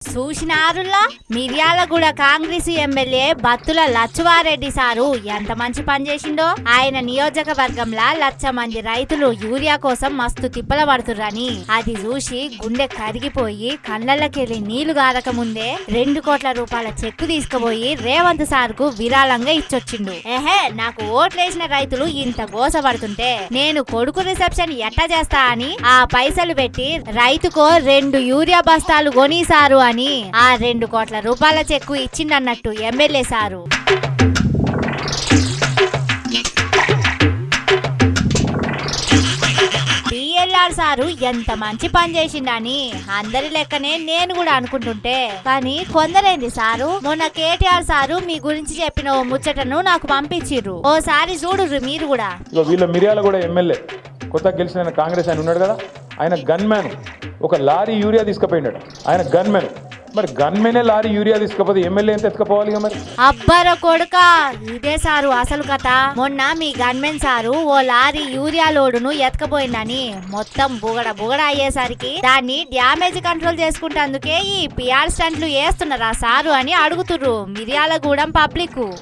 చూసినారులా Miryalaguda Congress MLA Battula లచ్చువారెడ్డి sir ఎంత మంచి పని చేసిండో. ఆయన నియోజకవర్గంలో 1,00,000 మంది రైతులు యూరియా కోసం మస్తు తిప్పల పడుతుర్రని అది చూసి గుండె కరిగిపోయి కళ్ళకెళ్ళి నీళ్లు గారక ముందే 2 కోట్ల రూపాయల చెక్కు తీసుకుపోయి రేవంత్ సార్ కు విరాళంగా ఇచ్చొచ్చిండు. నాకు ఓట్లేసిన రైతులు ఇంత గోసపడుతుంటే నేను కొడుకు రిసెప్షన్ ఎట్టా చేస్తా అని ఆ పైసలు పెట్టి రైతుకో 2 యూరియా బస్తాలు కొనిసారు అని ఆ 2 కోట్ల రూపాయల చెక్కు ఇచ్చిండన్నట్టు ఎమ్మెల్యే సారు. పిఎల్ఆర్ సారు ఎంత మంచి పని చేసిండని అందరి లెక్కనే నేను కూడా అనుకుంటుంటే, కానీ కొందరైంది సారు మొన్న కేటీఆర్ సారు మీ గురించి చెప్పిన ఓ ముచ్చటను నాకు పంపించిర్రు. ఓసారి చూడుర్రు మీరు కూడా. వీళ్ళ మిర్యాల కూడా ఎమ్మెల్యే కొత్తగా గెలిచిన కాంగ్రెస్ ఆయన ఉన్నాడు కదా, ఆయన గన్ మ్యాన్ ఒక లారీ యూరియా తీసుకుపోయినాడు. ఆయన గన్ మ్యాన్, మరి గన్మెనే లారీ యూరియా తీసుకపోతే ఎమ్మెల్యే ఎంత ఎత్తుకపోవాలి మరి? అబ్బర కొడుక, ఇదే సారు అసలు కథ. మొన్న మీ గన్మెన్ సారు ఓ లారీ యూరియా లోడును ఎత్తుకపోయిందని మొత్తం బుగడ అయ్యేసరికి దాన్ని డ్యామేజ్ కంట్రోల్ చేసుకుంటేందుకే ఈ పిఆర్ స్టంట్లు వేస్తున్నారా సారు అని అడుగుతుర్రు మిర్యాలగూడెం పబ్లిక్.